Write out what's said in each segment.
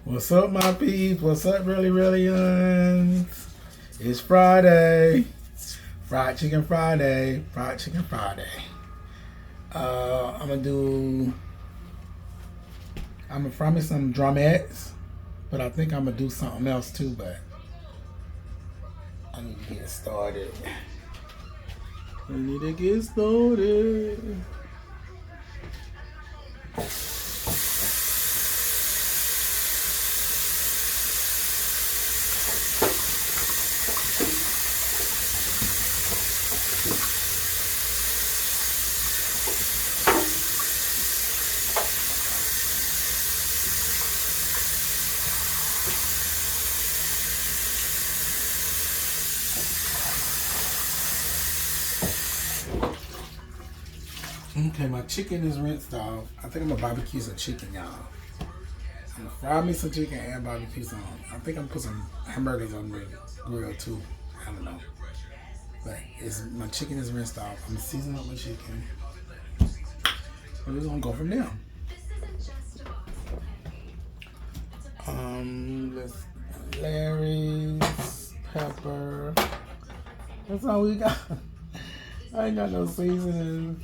What's up, my peeps? What's up, really? It's Friday. Fried Chicken Friday. Fried Chicken Friday. I'm gonna fry me some drumettes, but I think I'm gonna do something else too, but I need to get started. Okay, my chicken is rinsed off. I think I'm gonna barbecue some chicken, y'all. I'm gonna fry me some chicken and barbecue some. I think I'm gonna put some hamburgers on the grill too. I don't know. But my chicken is rinsed off. I'm gonna season up my chicken. We're just gonna go from there. Larry's pepper. That's all we got. I ain't got no seasonings.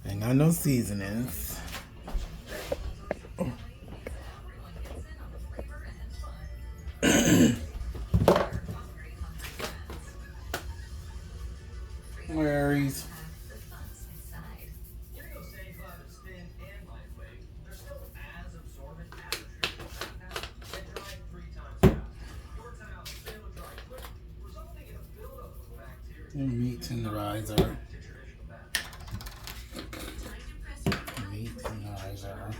Ain't got no seasonings. Larry's. Meat tenderizer. Meat tenderizer.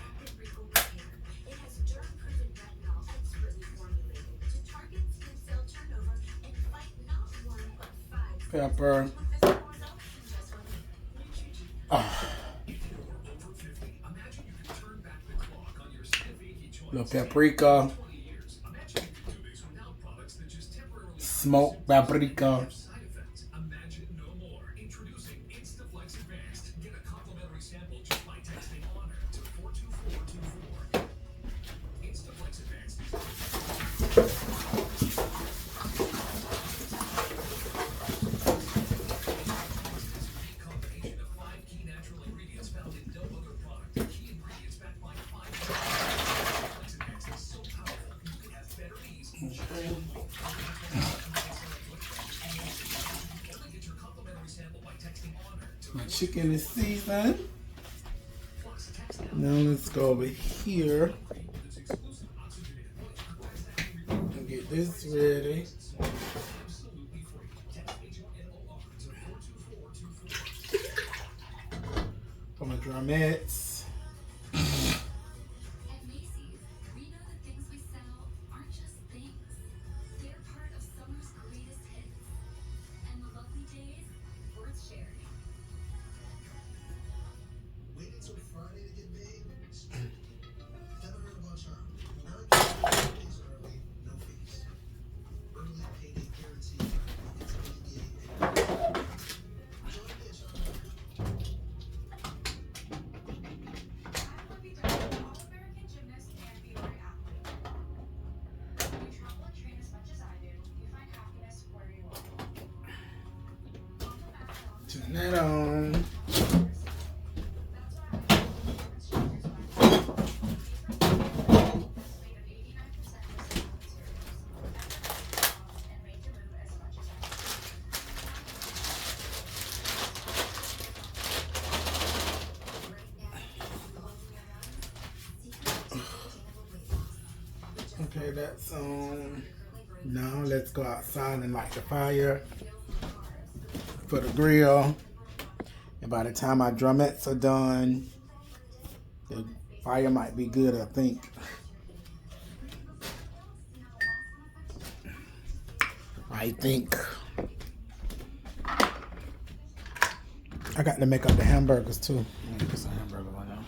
Pepper. Little paprika. Smoked paprika. My chicken is seasoned. Now let's go over here and get this ready. For my drumettes. Turn that on. Okay, that's on. Now let's go outside and light the fire for the grill. And by the time my drumettes are done, the fire might be good, I think. I got to make up the hamburgers too. I'm gonna put some hamburger on there.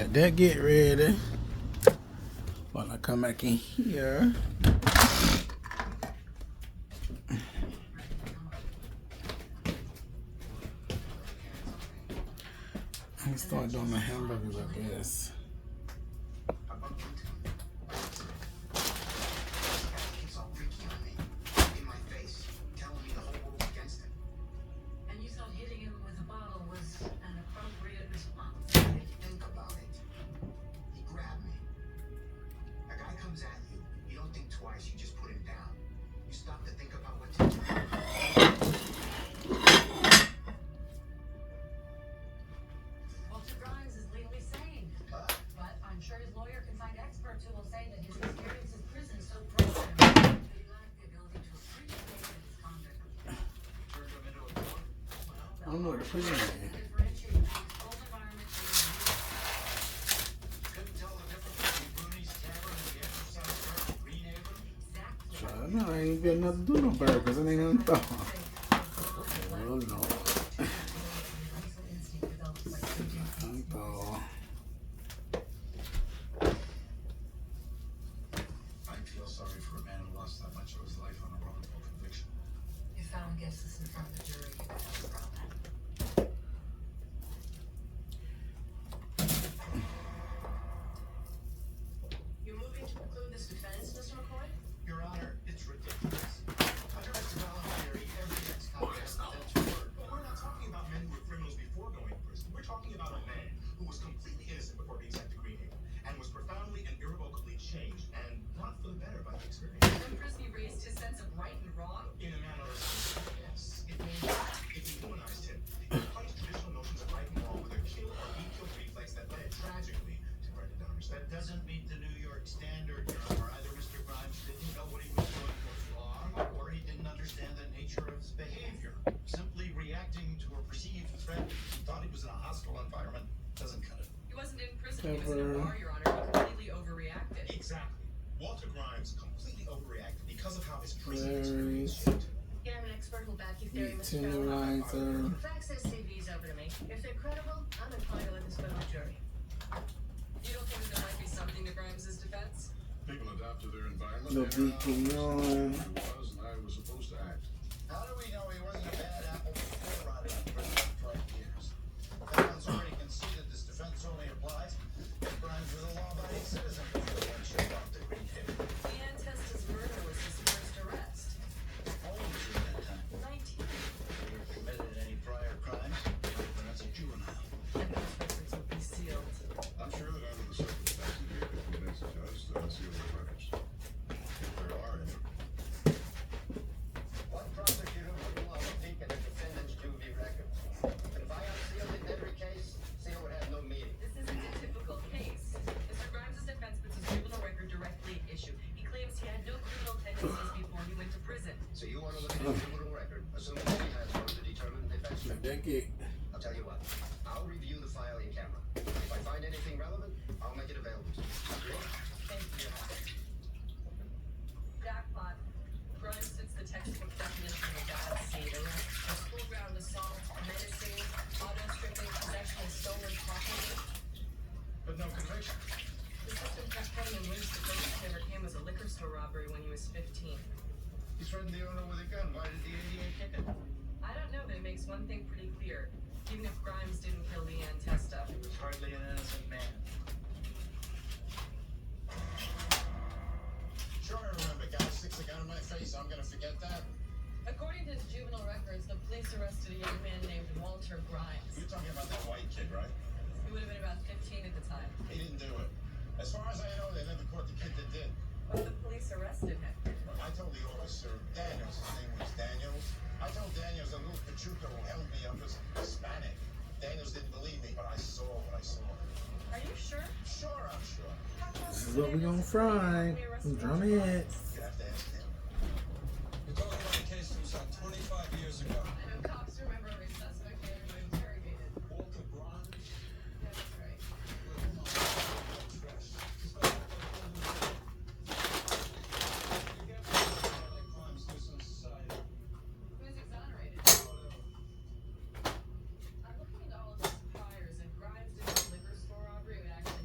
Let that get ready while I come back in here. I'm gonna start doing my hamburgers, I guess. I don't know what the prison is. No, I ain't got nothing to do no burgers. It ain't nothing to thought. Oh, no. I feel sorry for a man who lost that much of his life on a wrongful conviction. You found guesses in front of the jury. You have a problem. You're moving to conclude this defense, Mr. McCoy? Your Honor, it's ridiculous. Under Mr. Allen's theory, every ex-convict is defense for murder. But we're not talking about men who were criminals before going to prison. We're talking about a man who was completely innocent before being sent to Greenhaven and was profoundly and irrevocably changed, and not for the better by the experience. In prison, he raised his sense of right and wrong? In a manner of speaking, yes. It dehumanized him. It replaced traditional notions of right and wrong with a kill or be killed reflex that led tragically to Brendan Dahmer's death. That doesn't meet the New York standard, Your Honor. Either Mr. Grimes didn't know what he was doing was wrong, or he didn't understand the nature of his behavior. Simply reacting to a perceived threat because he thought he was in a hostile environment doesn't cut it. He wasn't in prison. He was in a bar, Your Honor. He completely overreacted. Exactly. Walter Grimes completely overreacted because of how his prison experience shaped him. Yeah, I'm an expert who'll back you theory, Mr. Brown. Tenderizer. Fax those CVs over to me. If they're credible, I'm inclined to let this go to the jury. You don't think there might be something to Grimes' defense? People adapt to their environment. The beacon on. I was, and I was supposed to act. How do we know he wasn't a bad apple before rotting in prison for 12 years? Everyone's already conceded this defense only applies if Grimes was a law-abiding citizen before he went shipped off to Greenhaven. Leanne Testa's murder was his first arrest. How old was he at that time? 19. Never committed any prior crimes? But that's a juvenile. And those records will be sealed. I'm sure that under the circumstances, you could convince the judge to seal the records. If there are any. What prosecutor would allow a peek at a defendant's juvie records? If I unsealed it in every case, seal would have no meaning. This isn't a typical case. Mr. Grimes' defense puts his juvenile record directly at issue. He claims he had no criminal tendencies before he went to prison. So you want to look at his juvenile record, assuming he has one to determine if that's true. Let that get. I'll tell you what. I'll review the file in camera. If I find anything relevant, I'll make it available to you. Agree? Thank you. Jackpot. Grimes fits the textbook definition of a bad seed. A full-ground assault, menacing, auto-stripping, possession of stolen property. But no conviction. The system kept cutting him loose. The closest he ever came was a liquor store robbery when he was 15. He threatened the owner with a gun. Why did the ADA kick him? I don't know, but it makes one thing pretty clear. Even if Grimes didn't kill Leanne Testa, He was hardly an innocent man. Sure, I remember. Guy sticks a gun in my face. I'm gonna forget that. according to his juvenile records, the police arrested a young man named Walter Grimes. You're talking about that white kid, right? He would have been about 15 at the time. He didn't do it. As far as I know, they never caught the kid that did. But the police arrested him. I told the officer, Daniels, his name was Daniels. I told Daniels that Luke Pachuca, who held me up, was Hispanic. Daniels didn't believe me, but I saw what I saw. Are you sure? Sure, I'm sure. This is what we gonna fry. Some drumheads. You have to ask him. You're talking about a case from some 25 years ago. I know cops remember every suspect they ever interrogated. Walter Grimes. Yeah, that's right. He was exonerated. I'm looking into all of his priors, and Grimes did a liquor store robbery. It would actually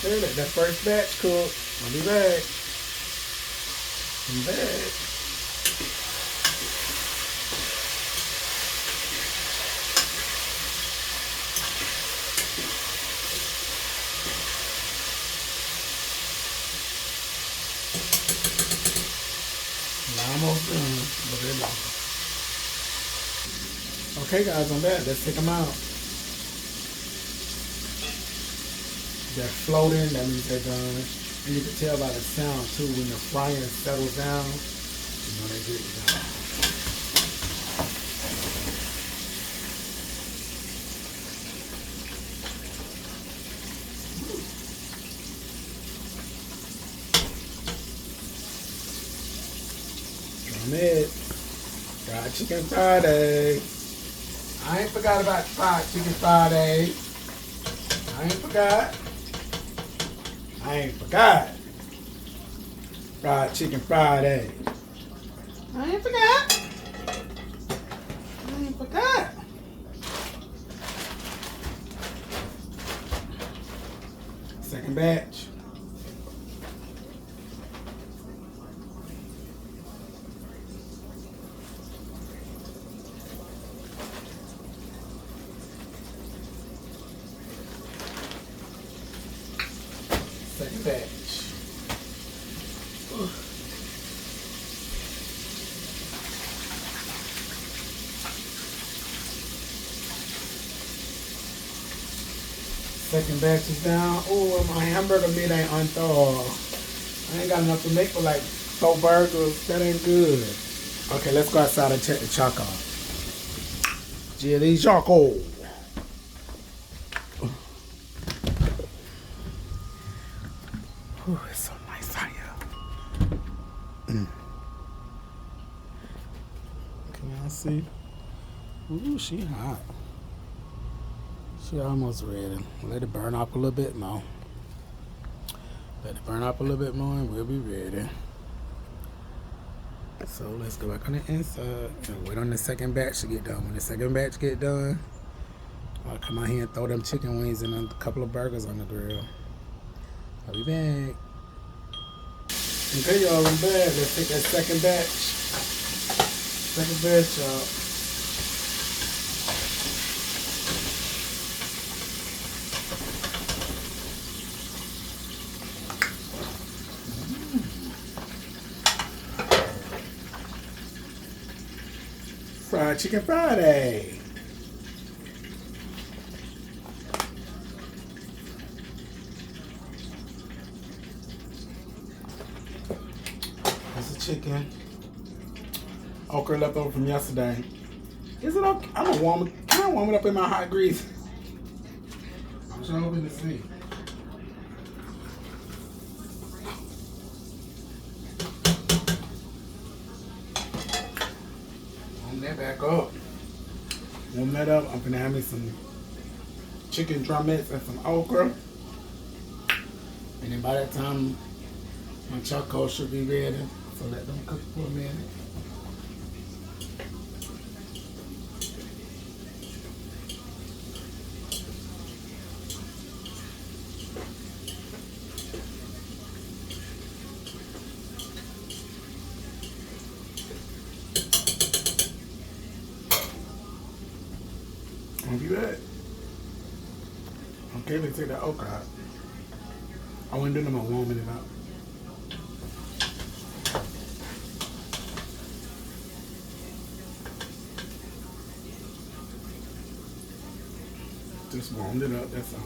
Okay, let that first batch cook. I'll be back. I'm back. Almost done, but they're long. Okay, guys, I'm back. Let's take them out. They're floating. That means they're done. And you can tell by the sound too when the frying settles down. You know they're good to go. Drum it. Fried Chicken Friday. I ain't forgot about Fried Chicken Friday. I ain't forgot. I ain't forgot. Fried Chicken Friday. I ain't forgot. I ain't forgot. Second batch. Second batch. Second batch is down. Oh, my hamburger meat ain't unthawed. I ain't got enough to make for like 4 burgers. That ain't good. Okay, let's go outside and check the choco. Jelly choco. Ooh, it's so nice out here. Can y'all see? Ooh, she hot. She almost ready. Let it burn up a little bit more. Let it burn up a little bit more and we'll be ready. So let's go back on the inside and wait on the second batch to get done. When the second batch get done, I'll come out here and throw them chicken wings and a couple of burgers on the grill. I'll be back. Okay, y'all, I'm back. Let's take that second batch. Second batch, y'all. Fried Chicken Friday. There's the chicken. Okra left over from yesterday. Is it okay? I'm gonna warm it. Can I warm it up in my hot grease? I'm sure hoping to see. Warm that back up. Warm that up. I'm gonna have me some chicken drumettes and some okra. And then by that time, my choco should be ready. So let them cook for a minute. I'll be back. Okay, let's take that okra out. I wouldn't do no more warming it up. Just warmed it up, that's all.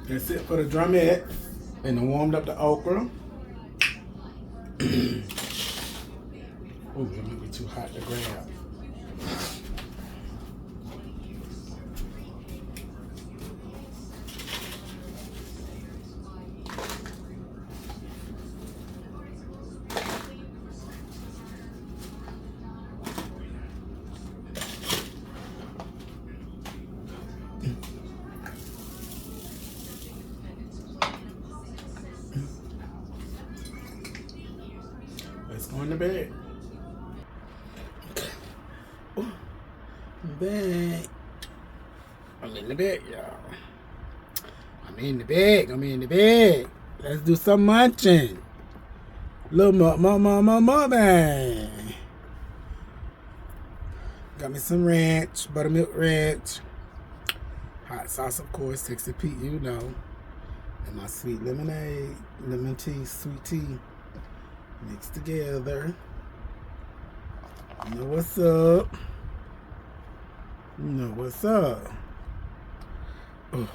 That's it for the drumette. And I warmed up the okra. Ooh, that might be too hot to grab. Let's go in the bed. Bed. I'm in the bed, y'all. I'm in the bed. Let's do some munching. Little bang. Got me some ranch, buttermilk ranch. Hot sauce, of course, 60 Pete, you know. And my sweet lemonade, lemon tea, sweet tea. Mixed together. You know what's up. You know what's up. Oh.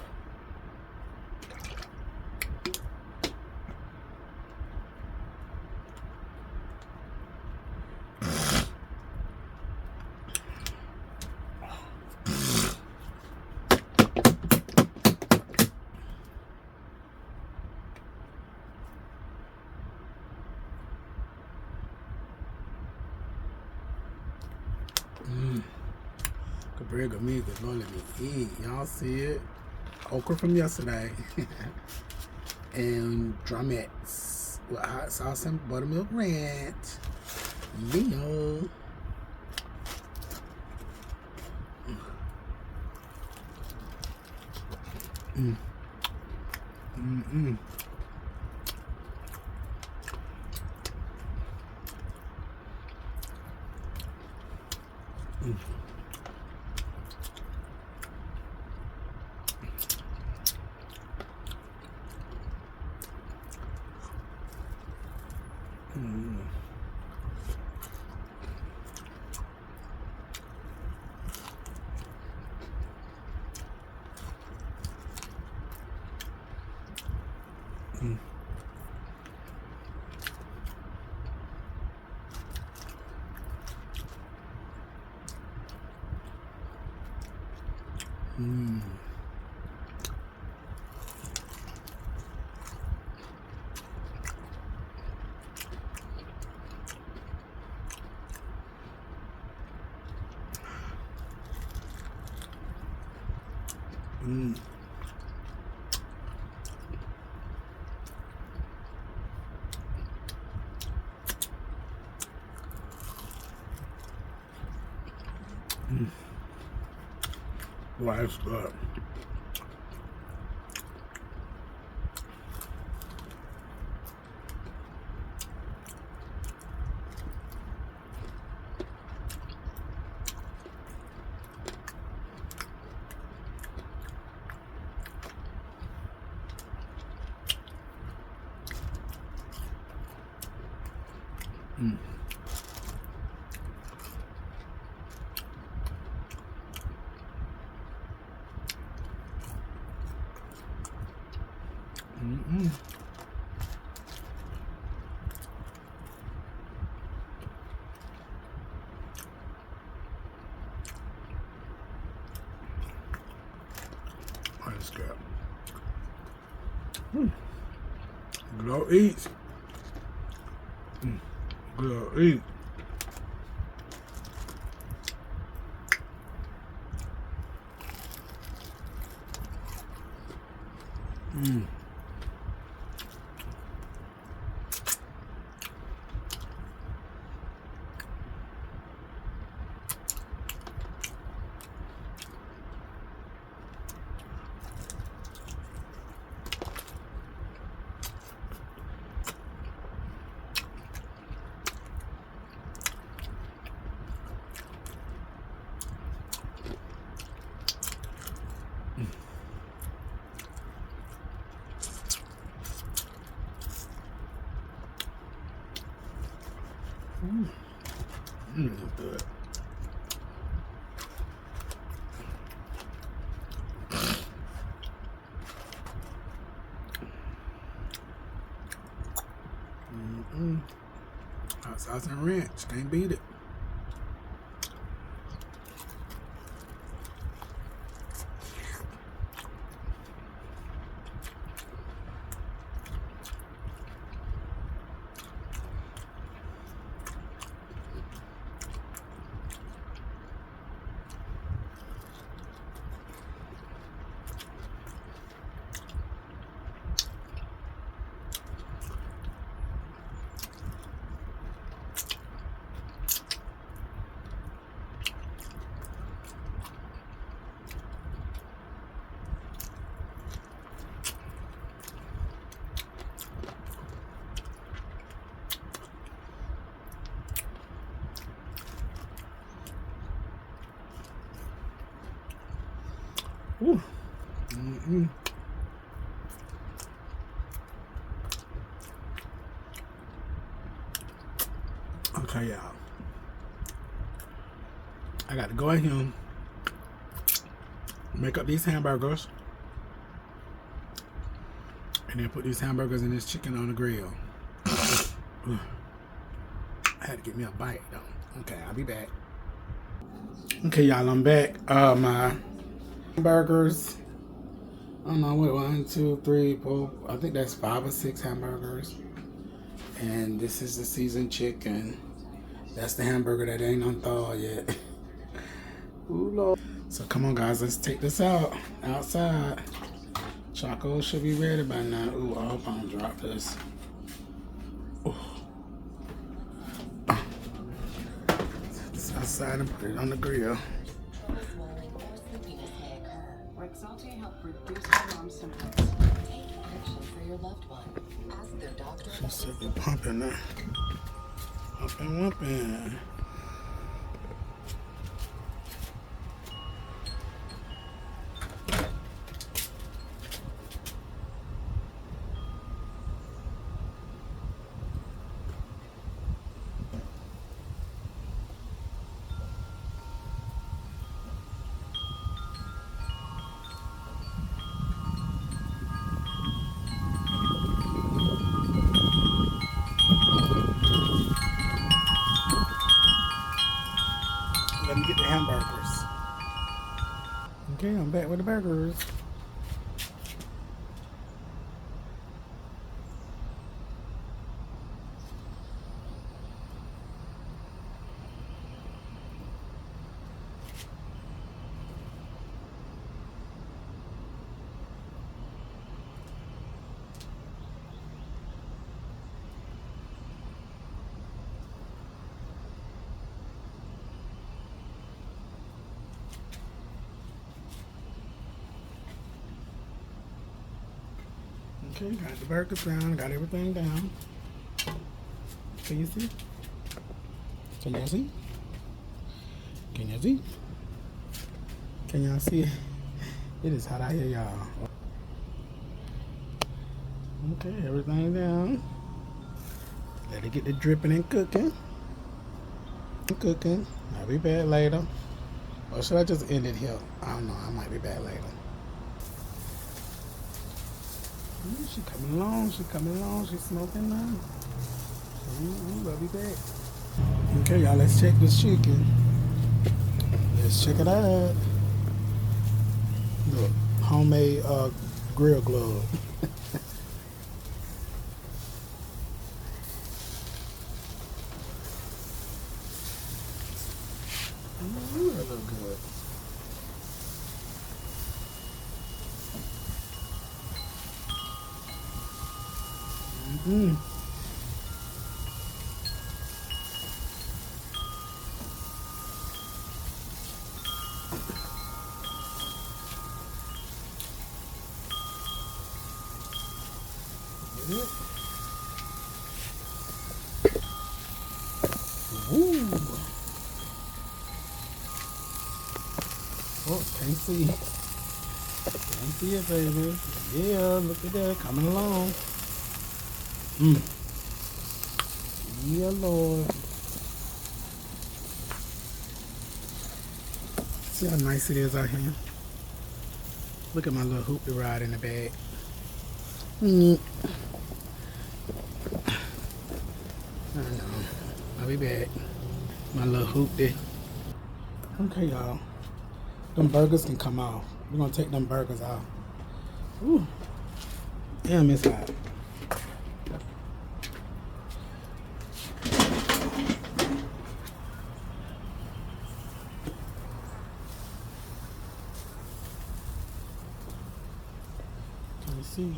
Cabrera me, good Lord, let me eat. Y'all see it? Okra from yesterday. And drumettes with hot sauce and buttermilk ranch. Yeah. Boy, that's good. That's good. Go eat. Go eat. Sauce and ranch. Can't beat it. Ooh. Okay, y'all. I got to go in here, make up these hamburgers, and then put these hamburgers and this chicken on the grill. I had to get me a bite though. Okay, I'll be back. Okay, y'all, I'm back. My hamburgers. I don't know what, 1, 2, 3, 4. I think that's 5 or 6 hamburgers. And this is the seasoned chicken. That's the hamburger that ain't unthawed yet. Ooh, Lord. So come on, guys, let's take this outside. Choco should be ready by now. Ooh, I hope I don't drop this. Ooh. This outside and put it on the grill. Rexalti help reduce alarm symptoms. Take action for your loved one. Ask their doctor. She said you're pumping now. Pumping. Let me get the hamburgers. Okay, I'm back with the burgers. Okay, got the burgers down, got everything down. Can you see? Can y'all see? Can y'all see? Can y'all see? It is hot out here, y'all. Okay, everything down. Let it get the dripping and cooking. I'll be back later. Or should I just end it here? I don't know, I might be back later. She coming along, she's smoking now. I'll be back. Okay, y'all, let's check this chicken. Let's check it out. Look, homemade grill glove. Ooh, that look good. Mm-hmm. Woo! Oh, can't see. Can't see it, baby. Yeah, look at that, coming along. Yeah, Lord. See how nice it is out here? Look at my little hoopty rod in the bag. I we back. My little hoopty. Okay, y'all. Them burgers can come off. We're gonna take them burgers out. Ooh. Damn, it's hot. Can you see?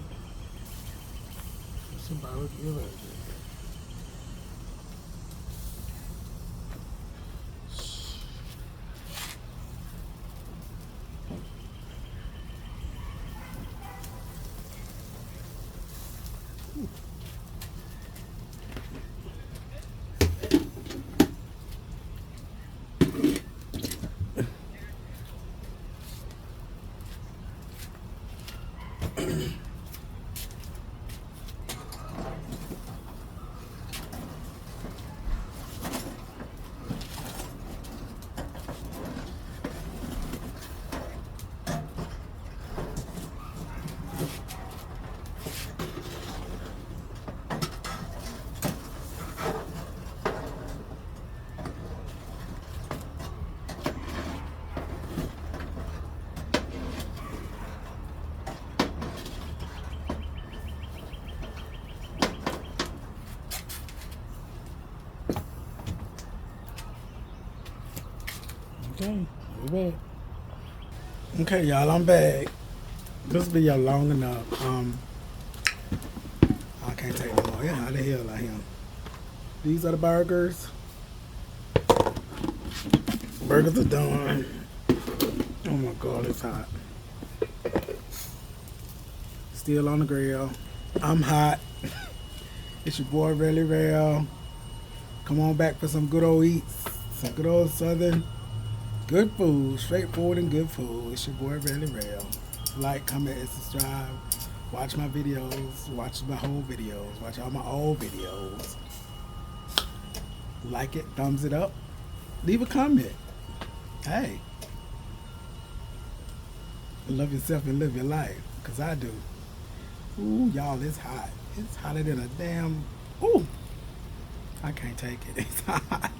It's a barbecue right there. Okay, we back. Okay, y'all, I'm back. This video long enough. I can't take no more. Yeah, how the hell I am. These are the burgers. Burgers are done. Oh my God, it's hot. Still on the grill. I'm hot. It's your boy Really Real. Come on back for some good old eats. Some good old southern good food. Straightforward and good food. It's your boy Really Real. Like, comment, and subscribe. Watch my videos. Watch my whole videos. Watch all my old videos. Like it. Thumbs it up. Leave a comment. Hey. Love yourself and live your life. Because I do. Ooh, y'all, it's hot. It's hotter than a damn... Ooh. I can't take it. It's hot.